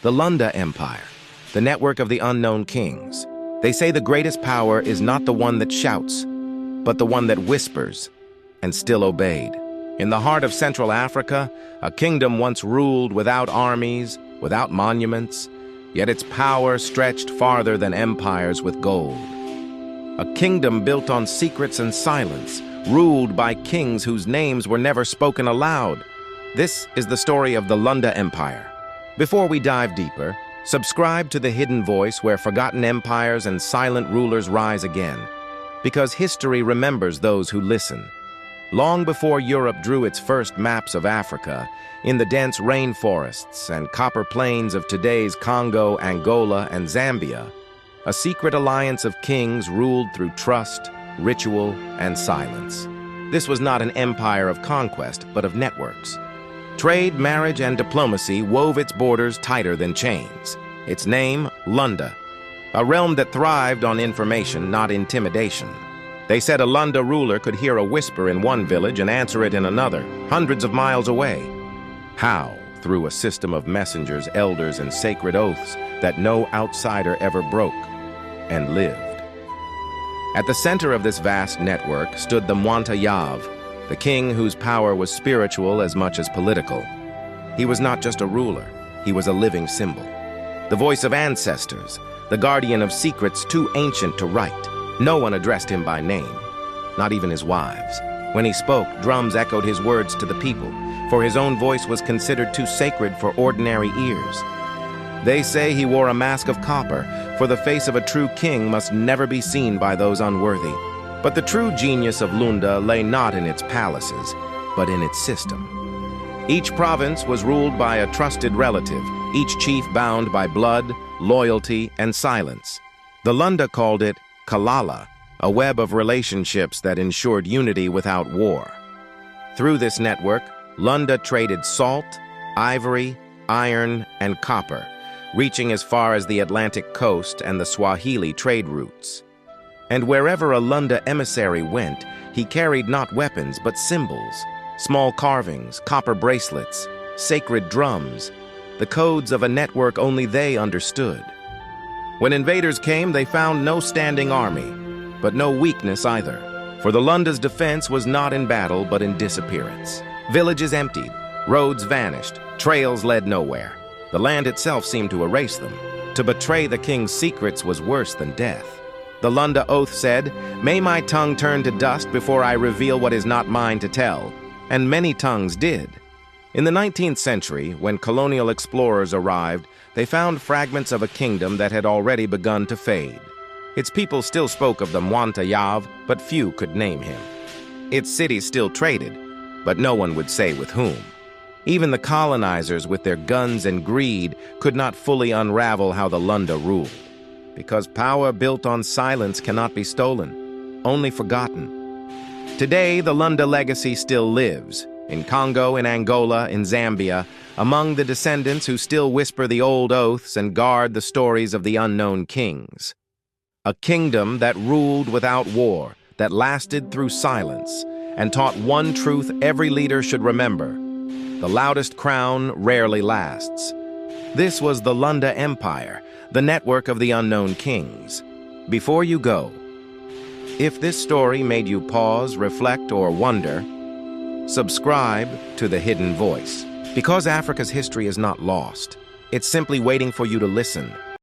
The Lunda Empire, the network of the unknown kings. They say the greatest power is not the one that shouts, but the one that whispers and still obeyed. In the heart of Central Africa, a kingdom once ruled without armies, without monuments, yet its power stretched farther than empires with gold. A kingdom built on secrets and silence, ruled by kings whose names were never spoken aloud. This is the story of the Lunda Empire. Before we dive deeper, subscribe to The Hidden Voice, where forgotten empires and silent rulers rise again, because history remembers those who listen. Long before Europe drew its first maps of Africa, in the dense rainforests and copper plains of today's Congo, Angola, and Zambia, a secret alliance of kings ruled through trust, ritual, and silence. This was not an empire of conquest, but of networks. Trade, marriage, and diplomacy wove its borders tighter than chains. Its name, Lunda, a realm that thrived on information, not intimidation. They said a Lunda ruler could hear a whisper in one village and answer it in another, hundreds of miles away. How? Through a system of messengers, elders, and sacred oaths that no outsider ever broke and lived. At the center of this vast network stood the Mwanta Yaav, the king whose power was spiritual as much as political. He was not just a ruler, he was a living symbol. The voice of ancestors, the guardian of secrets too ancient to write. No one addressed him by name, not even his wives. When he spoke, drums echoed his words to the people, for his own voice was considered too sacred for ordinary ears. They say he wore a mask of copper, for the face of a true king must never be seen by those unworthy. But the true genius of Lunda lay not in its palaces, but in its system. Each province was ruled by a trusted relative, each chief bound by blood, loyalty, and silence. The Lunda called it Kalala, a web of relationships that ensured unity without war. Through this network, Lunda traded salt, ivory, iron, and copper, reaching as far as the Atlantic coast and the Swahili trade routes. And wherever a Lunda emissary went, he carried not weapons but symbols, small carvings, copper bracelets, sacred drums, the codes of a network only they understood. When invaders came, they found no standing army, but no weakness either, for the Lunda's defense was not in battle but in disappearance. Villages emptied, roads vanished, trails led nowhere. The land itself seemed to erase them. To betray the king's secrets was worse than death. The Lunda oath said, "May my tongue turn to dust before I reveal what is not mine to tell," and many tongues did. In the 19th century, when colonial explorers arrived, they found fragments of a kingdom that had already begun to fade. Its people still spoke of the Mwanta Yaav, but few could name him. Its cities still traded, but no one would say with whom. Even the colonizers, with their guns and greed, could not fully unravel how the Lunda ruled. Because power built on silence cannot be stolen, only forgotten. Today, the Lunda legacy still lives, in Congo, in Angola, in Zambia, among the descendants who still whisper the old oaths and guard the stories of the unknown kings. A kingdom that ruled without war, that lasted through silence, and taught one truth every leader should remember: the loudest crown rarely lasts. This was the Lunda Empire, the network of the unknown kings. Before you go, if this story made you pause, reflect, or wonder, subscribe to The Hidden Voice. Because Africa's history is not lost, it's simply waiting for you to listen.